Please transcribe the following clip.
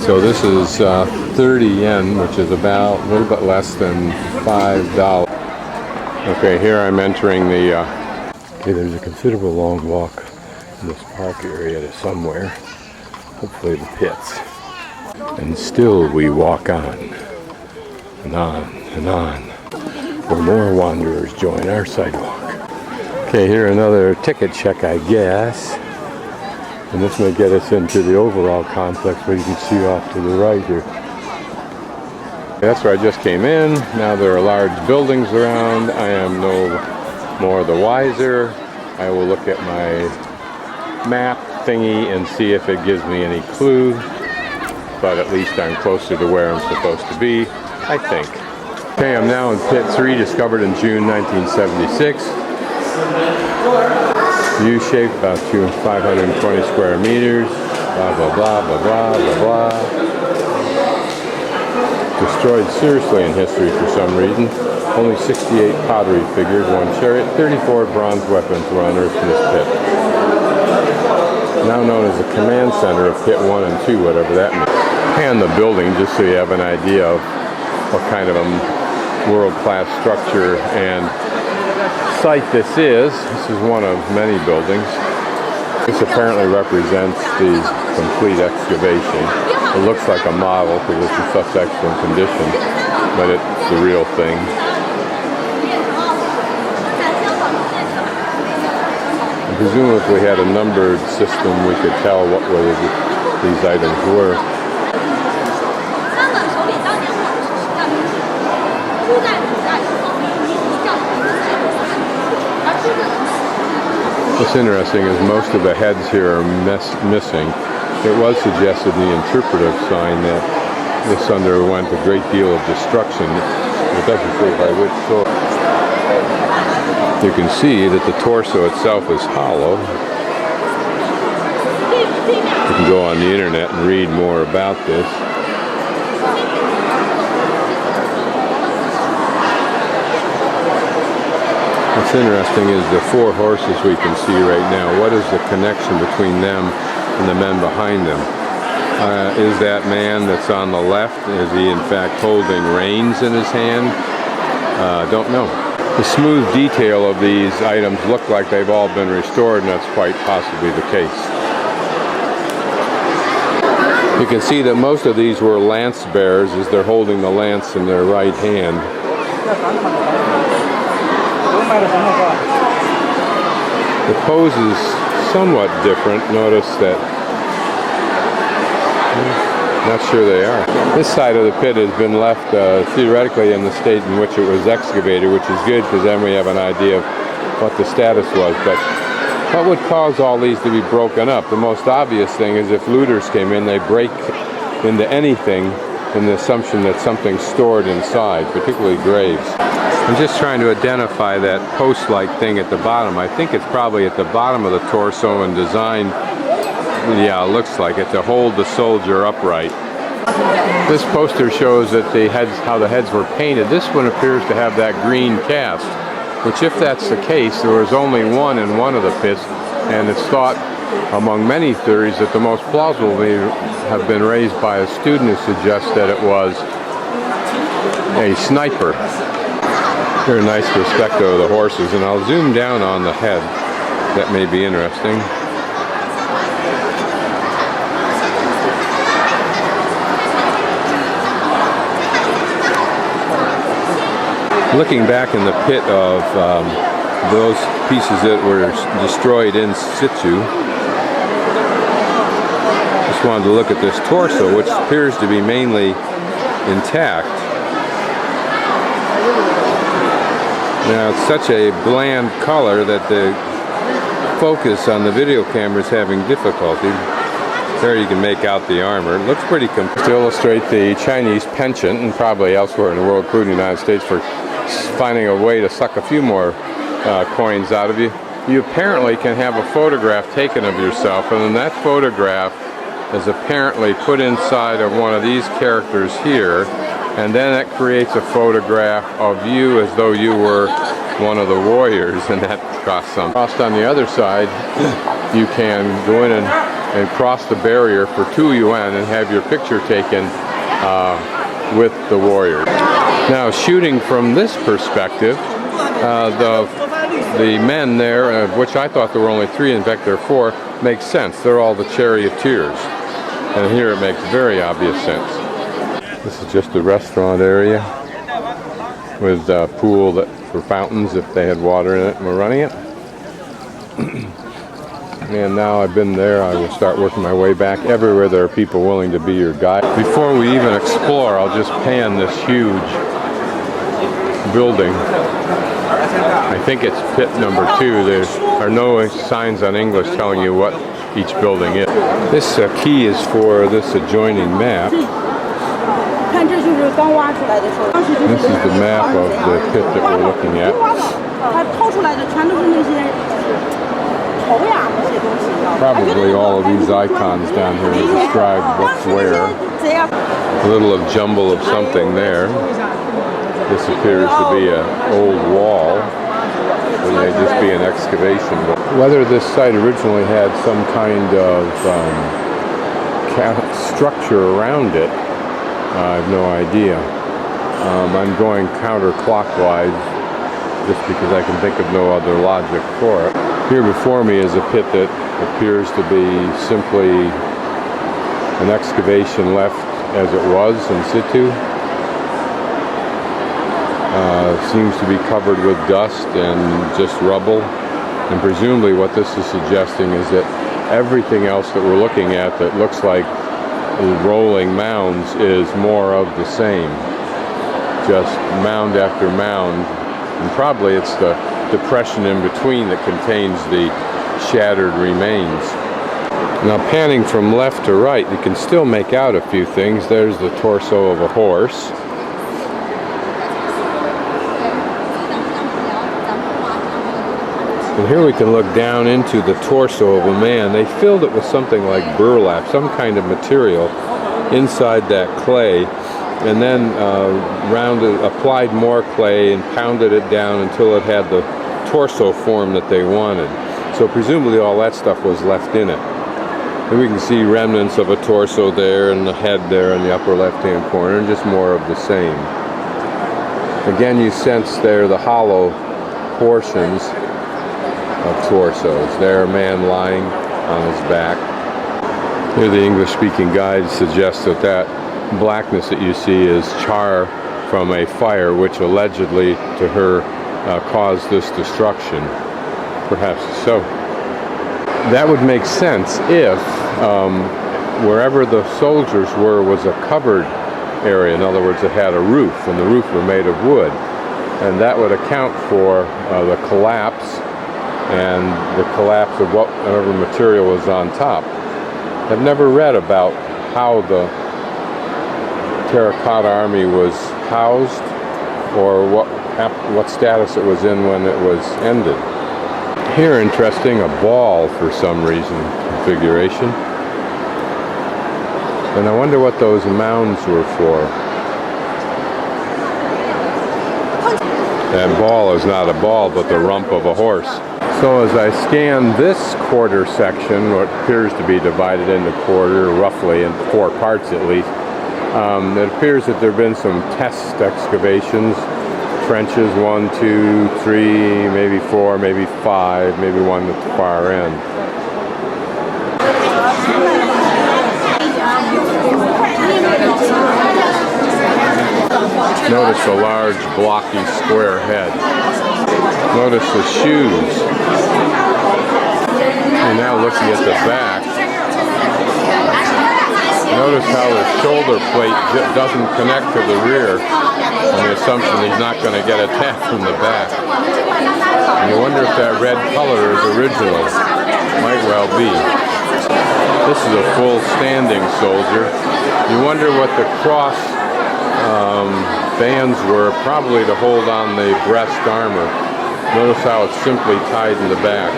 So this is 30 yen, which is about a little bit less than $5. Okay, here I'm entering the... Okay, there's a considerable long walk in this park area to somewhere. Hopefully the pits. And still we walk on, and on, and on, where more wanderers join our sidewalk. Okay, here another ticket check, I guess. And this may get us into the overall complex, where you can see off to the right here. That's where I just came in. Now there are large buildings around. I am no more the wiser. I will look at my map thingy and see if it gives me any clue. But at least I'm closer to where I'm supposed to be, I think. Okay, I'm now in Pit 3, discovered in June 1976. U-shaped, about 520 square meters. Blah, blah, blah, blah, blah, blah, blah. Destroyed seriously in history for some reason. Only 68 pottery figures, 1 chariot, 34 bronze weapons were unearthed in this pit. Now known as the command center of Pit 1 and 2, whatever that means. And the building, just so you have an idea of what kind of a world-class structure and site this is. This is one of many buildings. This apparently represents the complete excavation. It looks like a model because it's in such excellent condition, but it's the real thing. I presume if we had a numbered system, we could tell what these items were. What's interesting is most of the heads here are missing. It was suggested in the interpretive sign that this underwent a great deal of destruction. It doesn't say by which source. You can see that the torso itself is hollow. You can go on the internet and read more about this. What's interesting is the 4 horses we can see right now. What is the connection between them and the men behind them? Is that man that's on the left, is he in fact holding reins in his hand? Don't know. The smooth detail of these items look like they've all been restored, and that's quite possibly the case. You can see that most of these were lance bearers as they're holding the lance in their right hand. The pose is somewhat different. Notice that, not sure they are. This side of the pit has been left theoretically in the state in which it was excavated, which is good because then we have an idea of what the status was. But what would cause all these to be broken up? The most obvious thing is if looters came in, they break into anything in the assumption that something's stored inside, particularly graves. I'm just trying to identify that post-like thing at the bottom. I think it's probably at the bottom of the torso and designed, yeah, it looks like it, to hold the soldier upright. This poster shows that the heads, how the heads were painted. This one appears to have that green cast, which if that's the case, there was only one in one of the pits, and it's thought, among many theories, that the most plausible may have been raised by a student who suggests that it was a sniper. Here's a nice perspective of the horses, and I'll zoom down on the head. That may be interesting. Looking back in the pit of those pieces that were destroyed in situ, just wanted to look at this torso, which appears to be mainly intact. Now it's such a bland color that the focus on the video camera is having difficulty. There you can make out the armor. It looks pretty complete. To illustrate the Chinese penchant, and probably elsewhere in the world, including the United States, for finding a way to suck a few more coins out of you, you apparently can have a photograph taken of yourself, and then that photograph is apparently put inside of one of these characters here, and then it creates a photograph of you as though you were one of the warriors, and that costs something. On the other side, you can go in and and cross the barrier for 2 yuan and have your picture taken with the warrior. Now, shooting from this perspective, the men there, which I thought there were only 3, in fact there are 4, makes sense. They're all the charioteers. And here it makes very obvious sense. This is just a restaurant area with a pool for fountains if they had water in it and were running it. And now I've been there, I will start working my way back. Everywhere there are people willing to be your guide. Before we even explore, I'll just pan this huge building. I think it's pit number 2. There are no signs on English telling you what each building is. This key is for this adjoining map. This is the map of the pit that we're looking at. Probably all of these icons down here describe what's where. A little of jumble of something there. This appears to be an old wall. It may just be an excavation. Whether this site originally had some kind of structure around it, I have no idea. I'm going counterclockwise just because I can think of no other logic for it. Here before me is a pit that appears to be simply an excavation left as it was in situ. Seems to be covered with dust and just rubble. And presumably what this is suggesting is that everything else that we're looking at that looks like rolling mounds is more of the same. Just mound after mound. And probably it's the depression in between that contains the shattered remains. Now panning from left to right, you can still make out a few things. There's the torso of a horse. And here we can look down into the torso of a man. They filled it with something like burlap, some kind of material inside that clay, and then applied more clay and pounded it down until it had the torso form that they wanted. So presumably all that stuff was left in it. And we can see remnants of a torso there and the head there in the upper left-hand corner, and just more of the same. Again, you sense there the hollow portions of torsos. There, a man lying on his back. Here the English-speaking guide suggests that blackness that you see is char from a fire which allegedly to her caused this destruction. Perhaps so. That would make sense if wherever the soldiers were was a covered area. In other words, it had a roof, and the roof were made of wood. And that would account for the collapse and the collapse of whatever material was on top. I've never read about how the Terracotta Army was housed or what status it was in when it was ended. Here, interesting, a ball for some reason configuration. And I wonder what those mounds were for. That ball is not a ball, but the rump of a horse. So as I scan this quarter section, what appears to be divided into quarter, roughly in 4 parts at least, it appears that there have been some test excavations, trenches, 1, 2, 3, maybe 4, maybe 5, maybe one at the far end. Notice the large, blocky, square head. Notice the shoes. You're now looking at the back. Notice how the shoulder plate doesn't connect to the rear, on the assumption he's not going to get attacked from the back. And you wonder if that red color is original. Might well be. This is a full standing soldier. You wonder what the cross bands were, probably to hold on the breast armor. Notice how it's simply tied in the back.